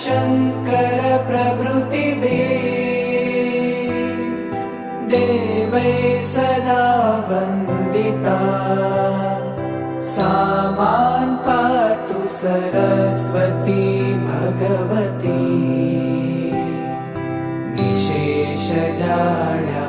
शङ्कर प्रभृतिभिः देवै सदा वन्दिता सा मां पातु सरस्वती भगवती विशेषजाड्या